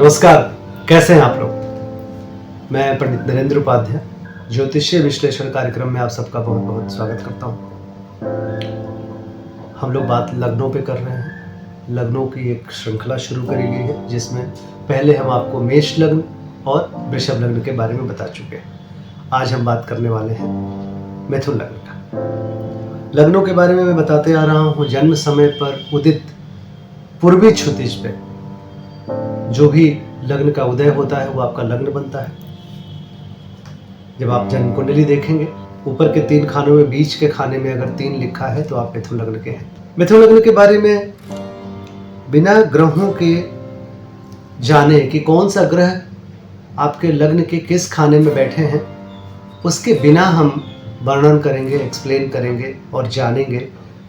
नमस्कार, कैसे हैं आप लोग। मैं पंडित नरेंद्र उपाध्याय ज्योतिषीय विश्लेषण कार्यक्रम में आप सबका बहुत बहुत स्वागत करता हूं। हम लोग बात लग्नों पे कर रहे हैं। लग्नों की एक श्रृंखला शुरू करी गई है जिसमें पहले हम आपको मेष लग्न और वृषभ लग्न के बारे में बता चुके हैं। आज हम बात करने वाले हैं मिथुन लग्न का। लग्नों के बारे में मैं बताते आ रहा हूँ। जन्म समय पर उदित पूर्वी क्षितिज पे जो भी लग्न का उदय होता है वो आपका लग्न बनता है। जब आप जन्म कुंडली देखेंगे, ऊपर के 3 खानों में बीच के खाने में अगर 3 लिखा है तो आप मिथुन लग्न के हैं। मिथुन लग्न के बारे में बिना ग्रहों के जाने कि कौन सा ग्रह आपके लग्न के किस खाने में बैठे हैं, उसके बिना हम वर्णन करेंगे, एक्सप्लेन करेंगे और जानेंगे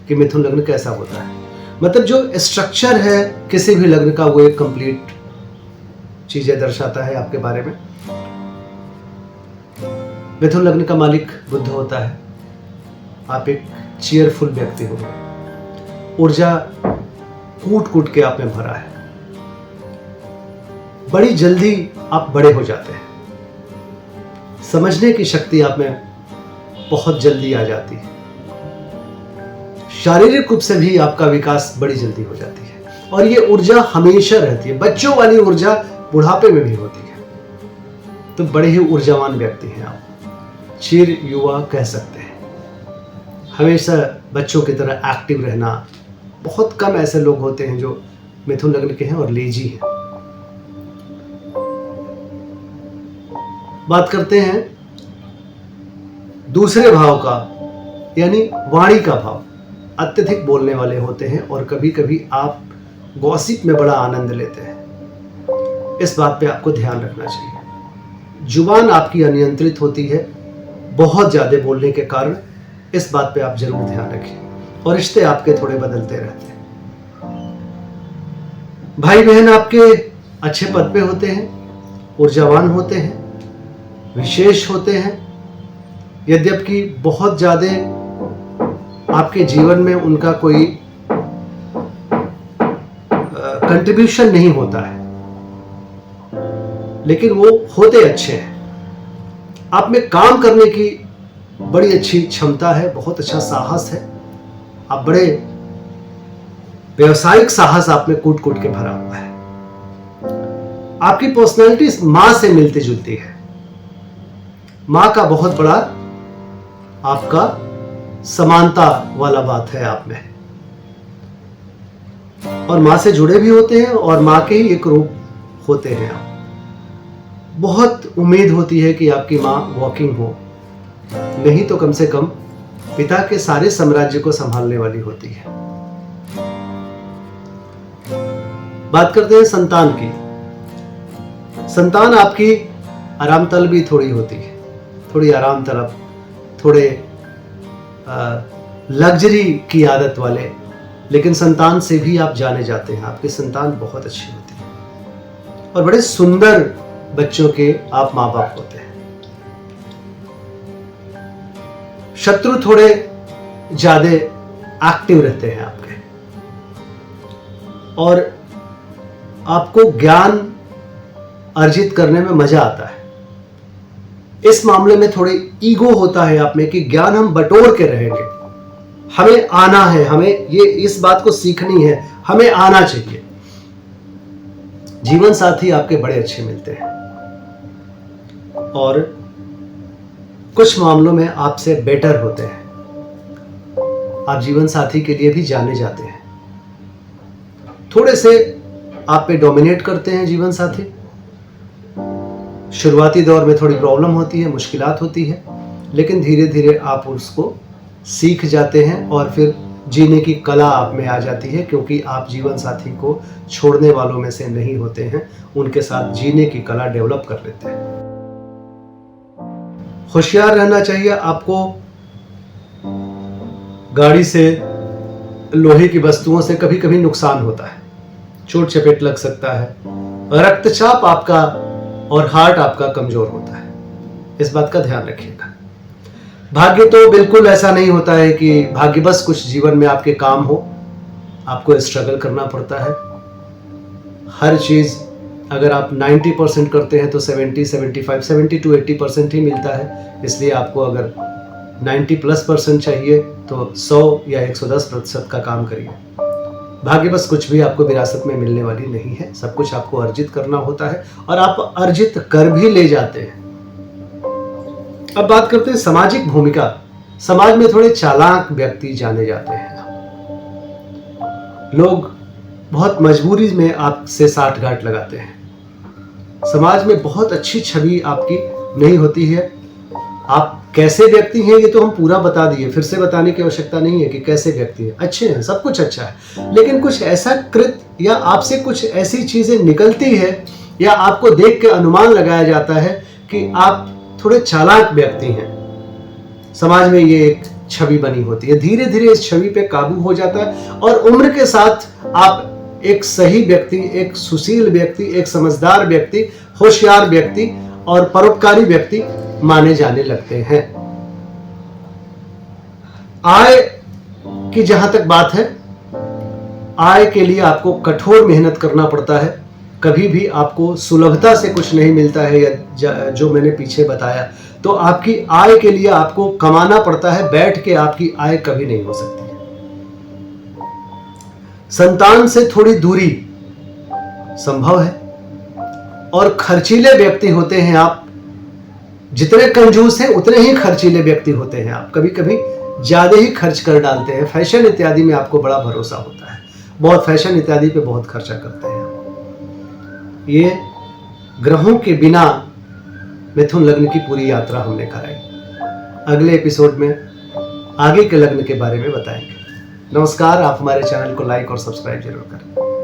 कि मिथुन लग्न कैसा होता है। मतलब जो स्ट्रक्चर है किसी भी लग्न का वो एक कंप्लीट चीजें दर्शाता है आपके बारे में। मिथुन लग्न का मालिक बुध होता है। आप एक चीयरफुल व्यक्ति हो, ऊर्जा कूट कूट के आप में भरा है। बड़ी जल्दी आप बड़े हो जाते हैं। समझने की शक्ति आप में बहुत जल्दी आ जाती है। शारीरिक रूप से भी आपका विकास बड़ी जल्दी हो जाती है और ये ऊर्जा हमेशा रहती है। बच्चों वाली ऊर्जा बुढ़ापे में भी होती है। तो बड़े ही ऊर्जावान व्यक्ति हैं आप, चिर युवा कह सकते हैं। हमेशा बच्चों की तरह एक्टिव रहना। बहुत कम ऐसे लोग होते हैं जो मिथुन लग्न के हैं और लेजी हैं। बात करते हैं दूसरे भाव का, यानी वाणी का भाव। अत्यधिक बोलने वाले होते हैं और कभी कभी आप गॉसिप में बड़ा आनंद लेते हैं। इस बात पे आपको ध्यान रखना चाहिए। जुबान आपकी अनियंत्रित होती है बहुत ज्यादा बोलने के कारण। इस बात पे आप जरूर ध्यान रखें। और रिश्ते आपके थोड़े बदलते रहते हैं। भाई बहन आपके अच्छे पद पे होते हैं, ऊर्जावान होते हैं, विशेष होते हैं। यद्यपि बहुत ज्यादा आपके जीवन में उनका कोई कंट्रीब्यूशन नहीं होता है, लेकिन वो होते अच्छे हैं। आप में काम करने की बड़ी अच्छी क्षमता है, बहुत अच्छा साहस है। आप बड़े व्यवसायिक साहस आप में कूट कूट के भरा हुआ है। आपकी पर्सनैलिटी मां से मिलती जुलती है। मां का बहुत बड़ा आपका समानता वाला बात है आप में, और मां से जुड़े भी होते हैं और मां के ही एक रूप होते हैं आप। बहुत उम्मीद होती है कि आपकी मां वॉकिंग हो, नहीं तो कम से कम पिता के सारे साम्राज्य को संभालने वाली होती है। बात करते हैं संतान की। संतान आपकी आराम तलब भी थोड़ी होती है, थोड़ी आराम तलब, थोड़े लग्जरी की आदत वाले, लेकिन संतान से भी आप जाने जाते हैं। आपकी संतान बहुत अच्छी होती है और बड़े सुंदर बच्चों के आप मां बाप होते हैं। शत्रु थोड़े ज्यादा एक्टिव रहते हैं आपके, और आपको ज्ञान अर्जित करने में मजा आता है। इस मामले में थोड़ी ईगो होता है आप में कि ज्ञान हम बटोर के रहेंगे, हमें आना है, हमें ये इस बात को सीखनी है, हमें आना चाहिए। जीवन साथी आपके बड़े अच्छे मिलते हैं और कुछ मामलों में आपसे बेटर होते हैं। आप जीवन साथी के लिए भी जाने जाते हैं। थोड़े से आप पे डोमिनेट करते हैं जीवन साथी। शुरुआती दौर में थोड़ी प्रॉब्लम होती है, मुश्किलात होती है, लेकिन धीरे धीरे आप उसको सीख जाते हैं और फिर जीने की कला आप में आ जाती है, क्योंकि आप जीवन साथी को छोड़ने वालों में से नहीं होते हैं। उनके साथ जीने की कला डेवलप कर लेते हैं। होशियार रहना चाहिए आपको। गाड़ी से, लोहे की वस्तुओं से कभी कभी नुकसान होता है, चोट चपेट लग सकता है। रक्तचाप आपका और हार्ट आपका कमजोर होता है। इस बात का ध्यान रखिएगा। भाग्य तो बिल्कुल ऐसा नहीं होता है कि भाग्य बस कुछ जीवन में आपके काम हो। आपको स्ट्रगल करना पड़ता है। हर चीज अगर आप 90% करते हैं तो 70, 75, 70 to 80% ही मिलता है। इसलिए आपको अगर 90+% चाहिए तो 100 या 110% का काम करिए। भाग्य बस कुछ भी आपको विरासत में मिलने वाली नहीं है, सब कुछ आपको अर्जित करना होता है और आप अर्जित कर भी ले जाते हैं। अब बात करते हैं सामाजिक भूमिका। समाज में थोड़े चालाक व्यक्ति जाने जाते हैं। लोग बहुत मजबूरी में आपसे साठगांठ लगाते हैं। समाज में बहुत अच्छी छवि आपकी नहीं होती है। आप कैसे व्यक्ति हैं ये तो हम पूरा बता दिए, फिर से बताने की आवश्यकता नहीं है कि कैसे व्यक्ति हैं। अच्छे हैं, सब कुछ अच्छा है, लेकिन कुछ ऐसा कृत या आपसे कुछ ऐसी चीजें निकलती है या आपको देख के अनुमान लगाया जाता है कि आप थोड़े चालाक व्यक्ति हैं। समाज में ये एक छवि बनी होती है। धीरे धीरे इस छवि पे काबू हो जाता है और उम्र के साथ आप एक सही व्यक्ति, एक सुशील व्यक्ति, एक समझदार व्यक्ति, होशियार व्यक्ति और परोपकारी व्यक्ति माने जाने लगते हैं। आय की जहां तक बात है, आय के लिए आपको कठोर मेहनत करना पड़ता है। कभी भी आपको सुलभता से कुछ नहीं मिलता है, या जो मैंने पीछे बताया, तो आपकी आय के लिए आपको कमाना पड़ता है। बैठ के आपकी आय कभी नहीं हो सकती है। संतान से थोड़ी दूरी संभव है और खर्चीले व्यक्ति होते हैं आप। जितने कंजूस हैं उतने ही खर्चीले व्यक्ति होते हैं आप। कभी कभी ज्यादा ही खर्च कर डालते हैं। फैशन इत्यादि में आपको बड़ा भरोसा होता है, बहुत फैशन इत्यादि पे बहुत खर्चा करते हैं। ये ग्रहों के बिना मिथुन लग्न की पूरी यात्रा हमने कराई। अगले एपिसोड में आगे के लग्न के बारे में बताएंगे। नमस्कार। आप हमारे चैनल को लाइक और सब्सक्राइब जरूर करें।